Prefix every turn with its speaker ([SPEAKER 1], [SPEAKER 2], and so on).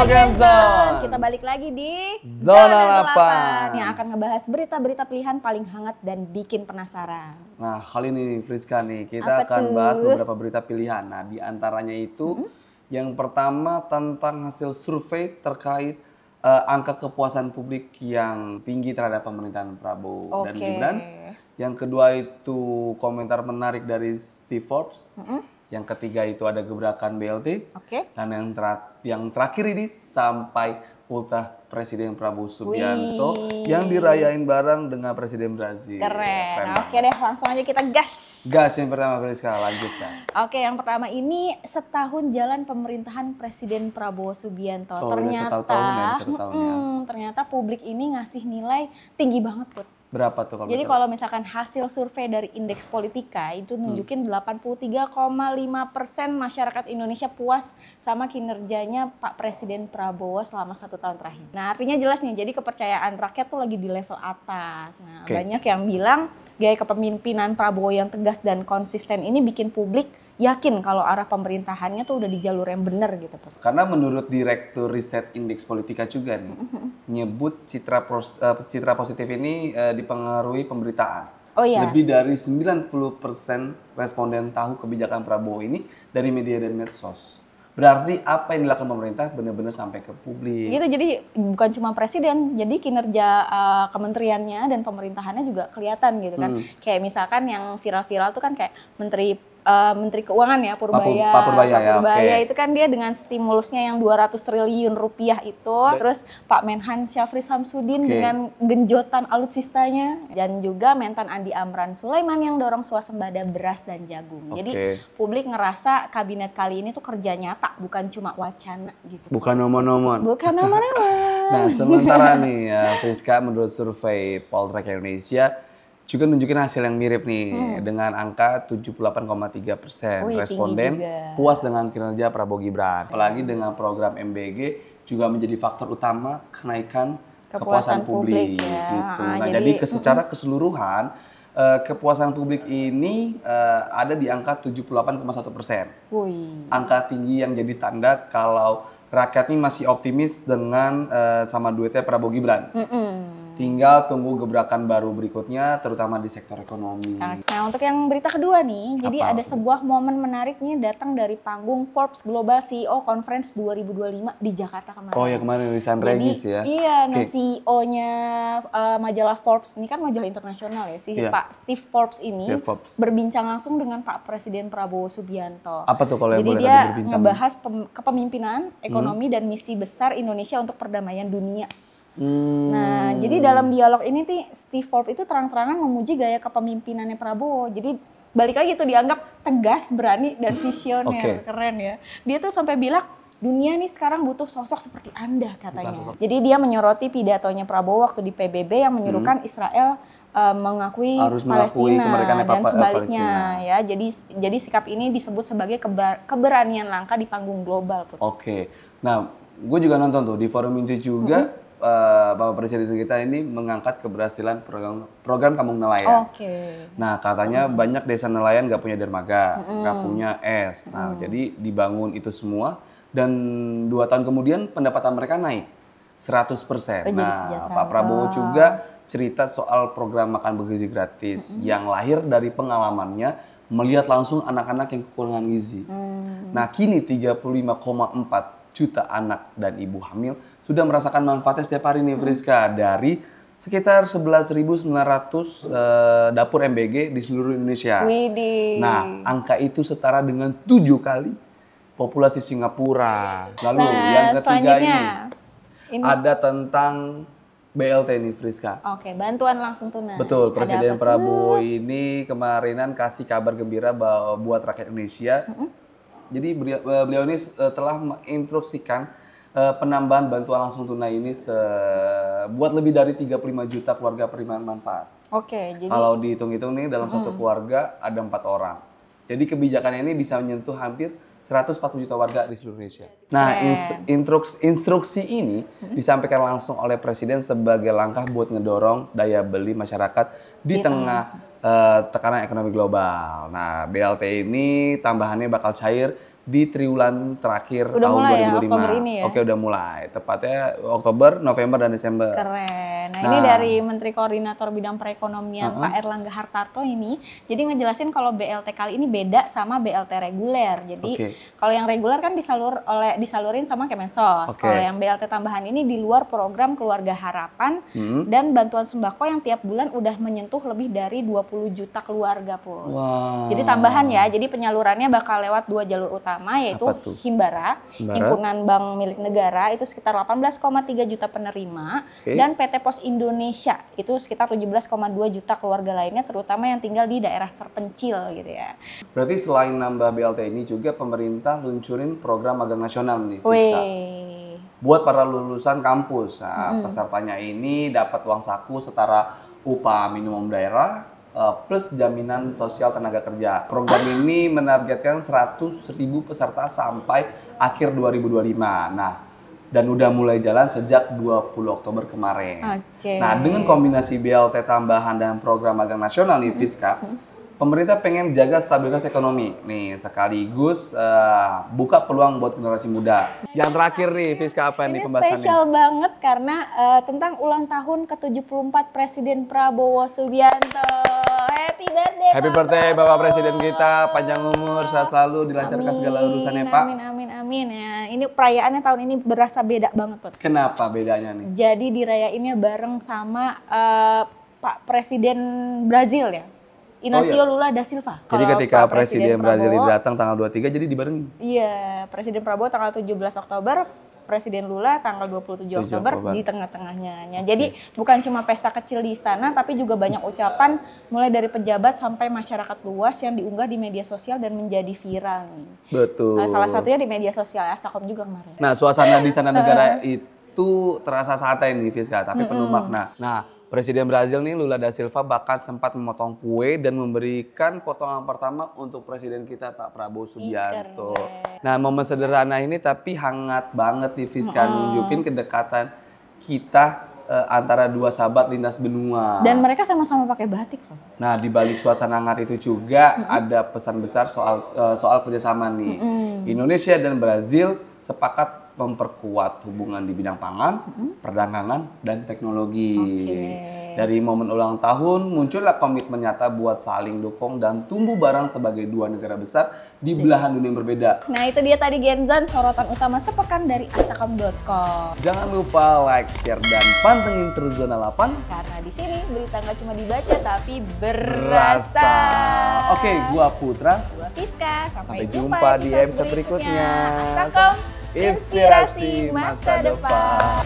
[SPEAKER 1] Gamezone.
[SPEAKER 2] Kita balik lagi di
[SPEAKER 1] Zona 8
[SPEAKER 2] yang akan ngebahas berita-berita pilihan paling hangat dan bikin penasaran.
[SPEAKER 1] Nah, kali ini Friska nih, kita akan bahas beberapa berita pilihan. Nah, di antaranya itu yang pertama tentang hasil survei terkait angka kepuasan publik yang tinggi terhadap pemerintahan Prabowo dan Gibran. Yang kedua itu komentar menarik dari Steve Forbes. Yang ketiga itu ada gebrakan BLT. Dan yang terakhir ini sampai ultah Presiden Prabowo Subianto yang dirayain bareng dengan Presiden Brazil.
[SPEAKER 2] Keren. Oke deh, langsung aja kita gas.
[SPEAKER 1] Gas yang pertama, Friska, lanjutkan.
[SPEAKER 2] Oke, yang pertama ini setahun jalan pemerintahan Presiden Prabowo Subianto. Ternyata publik ini ngasih nilai tinggi banget, Put.
[SPEAKER 1] Berapa tuh kalau
[SPEAKER 2] Jadi kalau misalkan hasil survei dari Indeks Politika itu nunjukin 83,5% masyarakat Indonesia puas sama kinerjanya Pak Presiden Prabowo selama 1 tahun terakhir. Nah, artinya jelas nih, jadi kepercayaan rakyat tuh lagi di level atas. Nah, banyak yang bilang gaya kepemimpinan Prabowo yang tegas dan konsisten ini bikin publik yakin kalau arah pemerintahannya tuh udah di jalur yang benar gitu tuh.
[SPEAKER 1] Karena menurut Direktur Riset Indeks Politika juga nih, nyebut citra positif ini dipengaruhi pemberitaan. Lebih dari 90% responden tahu kebijakan Prabowo ini dari media dan medsos. Berarti apa yang dilakukan pemerintah benar-benar sampai ke publik.
[SPEAKER 2] Gitu, jadi bukan cuma presiden, jadi kinerja kementeriannya dan pemerintahannya juga kelihatan gitu kan. Kayak misalkan yang viral-viral tuh kan kayak Menteri Keuangan ya, Purbaya.
[SPEAKER 1] Pak Purbaya
[SPEAKER 2] itu kan dia dengan stimulusnya yang 200 triliun rupiah itu. Terus Pak Menhan Syafri Samsudin dengan genjotan alutsistanya. Dan juga Mentan Andi Amran Sulaiman yang dorong swasembada beras dan jagung. Jadi publik ngerasa kabinet kali ini tuh kerja nyata, bukan cuma wacana gitu.
[SPEAKER 1] Bukan nomor-nomor. Nah, sementara nih Friska, menurut survei Poltreking Indonesia juga nunjukin hasil yang mirip nih dengan angka 78,3% responden puas dengan kinerja Prabowo Gibran. Apalagi dengan program MBG juga menjadi faktor utama kenaikan kepuasan publik gitu. Nah, jadi secara keseluruhan kepuasan publik ini ada di angka 78,1%. Angka tinggi yang jadi tanda kalau rakyat ini masih optimis dengan sama duetnya Prabowo Gibran. Tinggal tunggu gebrakan baru berikutnya, terutama di sektor ekonomi.
[SPEAKER 2] Nah, untuk yang berita kedua nih, jadi ada sebuah momen menarik nih datang dari panggung Forbes Global CEO Conference 2025 di Jakarta kemarin.
[SPEAKER 1] Oh ya, kemarin di San Regis ya?
[SPEAKER 2] Iya, nah CEO-nya majalah Forbes, ini kan majalah internasional ya, Pak Steve Forbes ini berbincang langsung dengan Pak Presiden Prabowo Subianto.
[SPEAKER 1] Apa tuh kalau yang boleh
[SPEAKER 2] berbincang?
[SPEAKER 1] Jadi dia
[SPEAKER 2] ngebahas kepemimpinan, ekonomi, dan misi besar Indonesia untuk perdamaian dunia. Nah, jadi dalam dialog ini Steve Forbes itu terang-terangan memuji gaya kepemimpinannya Prabowo. Jadi balik lagi tuh dianggap tegas, berani, dan visioner. Keren ya. Dia tuh sampai bilang, dunia nih sekarang butuh sosok seperti Anda katanya. Jadi dia menyoroti pidatonya Prabowo waktu di PBB yang menyuruhkan Israel mengakui Palestina dan sebaliknya ya. Jadi sikap ini disebut sebagai keberanian langka di panggung global.
[SPEAKER 1] Nah, gue juga nonton tuh di forum itu juga. Bapak Presiden kita ini mengangkat keberhasilan program Kampung Nelayan. Nah, katanya banyak desa nelayan nggak punya dermaga, nggak punya es. Nah, jadi dibangun itu semua dan 2 tahun kemudian pendapatan mereka naik 100%. Nah, Pak Prabowo juga cerita soal program makan bergizi gratis yang lahir dari pengalamannya melihat langsung anak-anak yang kekurangan gizi. Nah, kini 35,4 juta anak dan ibu hamil sudah merasakan manfaatnya setiap hari nih, Friska, dari sekitar 11.900 dapur MBG di seluruh Indonesia. Nah, angka itu setara dengan 7 kali populasi Singapura. Lalu yang ketiga ini ada tentang BLT nih, Friska.
[SPEAKER 2] Bantuan langsung tunai.
[SPEAKER 1] Betul, Presiden Prabowo ini kemarinan kasih kabar gembira buat rakyat Indonesia. Jadi beliau ini telah menginstruksikan penambahan bantuan langsung tunai ini buat lebih dari 35 juta keluarga penerima manfaat.
[SPEAKER 2] Jadi
[SPEAKER 1] kalau dihitung-hitung nih dalam satu keluarga ada 4 orang. Jadi kebijakan ini bisa menyentuh hampir 140 juta warga di seluruh Indonesia. Nah, instruksi ini disampaikan langsung oleh Presiden sebagai langkah buat ngedorong daya beli masyarakat di tengah tekanan ekonomi global. Nah, BLT ini tambahannya bakal cair di triwulan terakhir
[SPEAKER 2] udah
[SPEAKER 1] tahun
[SPEAKER 2] mulai
[SPEAKER 1] 2005.
[SPEAKER 2] Ya, Oktober ini ya?
[SPEAKER 1] Oke, udah mulai. Tepatnya Oktober, November, dan Desember.
[SPEAKER 2] Keren. Nah, ini dari Menteri Koordinator Bidang Perekonomian Pak Erlangga Hartarto ini, jadi ngejelasin kalau BLT kali ini beda sama BLT reguler. Jadi kalau yang reguler kan disalurin sama Kemensos. Kalau yang BLT tambahan ini di luar program Keluarga Harapan dan bantuan sembako yang tiap bulan udah menyentuh lebih dari 20 juta keluarga pun.
[SPEAKER 1] Wow.
[SPEAKER 2] Jadi tambahan ya, jadi penyalurannya bakal lewat 2 jalur utama, yaitu Himbara, himpunan bank milik negara, itu sekitar 18,3 juta penerima, dan PT Pos Indonesia itu sekitar 17,2 juta keluarga lainnya, terutama yang tinggal di daerah terpencil gitu ya.
[SPEAKER 1] Berarti selain nambah BLT ini juga pemerintah luncurin program magang nasional nih, Fiska. Buat para lulusan kampus. Nah, pesertanya ini dapat uang saku setara upah minimum daerah plus jaminan sosial tenaga kerja. Program ini menargetkan 100.000 peserta sampai akhir 2025. Nah, dan udah mulai jalan sejak 20 Oktober kemarin. Nah, dengan kombinasi BLT tambahan dan program magang nasional nih, Fiska, pemerintah pengen jaga stabilitas ekonomi. Nih, sekaligus buka peluang buat generasi muda. Yang terakhir nih, Fiska, apa nih pembahasannya?
[SPEAKER 2] Ini spesial banget karena tentang ulang tahun ke-74 Presiden Prabowo Subianto. Happy birthday!
[SPEAKER 1] Happy birthday Bapak Presiden kita, panjang umur, sehat selalu, dilancarkan segala urusannya Pak.
[SPEAKER 2] Amin ya. Ini perayaannya tahun ini berasa beda banget, Pak.
[SPEAKER 1] Kenapa bedanya nih?
[SPEAKER 2] Jadi dirayainnya bareng sama Pak Presiden Brazil ya. Inácio Lula da Silva.
[SPEAKER 1] Jadi ketika Presiden Brazil datang tanggal 23 jadi dibarengin?
[SPEAKER 2] Iya, Presiden Prabowo tanggal 17 Oktober, Presiden Lula tanggal 27 Oktober di tengah-tengahnya. Jadi bukan cuma pesta kecil di istana, tapi juga banyak ucapan mulai dari pejabat sampai masyarakat luas yang diunggah di media sosial dan menjadi viral nih.
[SPEAKER 1] Betul.
[SPEAKER 2] Salah satunya di media sosial Astakom juga kemarin.
[SPEAKER 1] Nah, suasana di istana negara itu terasa santai nih, Fiska, tapi penuh makna. Nah, Presiden Brazil nih Lula da Silva bahkan sempat memotong kue dan memberikan potongan pertama untuk presiden kita Pak Prabowo Subianto. Nah, momen sederhana ini tapi hangat banget nih, Fiska, nunjukin kedekatan kita antara dua sahabat lintas benua.
[SPEAKER 2] Dan mereka sama-sama pakai batik loh.
[SPEAKER 1] Nah, di balik suasana hangat itu juga ada pesan besar soal kerjasama nih. Indonesia dan Brazil sepakat memperkuat hubungan di bidang pangan, perdagangan, dan teknologi. Dari momen ulang tahun muncullah komitmen nyata buat saling dukung dan tumbuh bareng sebagai dua negara besar di belahan dunia yang berbeda.
[SPEAKER 2] Nah, itu dia tadi Genzan sorotan utama sepekan dari astakom.com.
[SPEAKER 1] Jangan lupa like, share, dan pantengin terus Zona 8.
[SPEAKER 2] Karena di sini berita nggak cuma dibaca tapi berasa.
[SPEAKER 1] Oke, gua Putra.
[SPEAKER 2] Gua Fiska.
[SPEAKER 1] Sampai jumpa di episode berikutnya.
[SPEAKER 2] Astakom, inspirasi masa depan.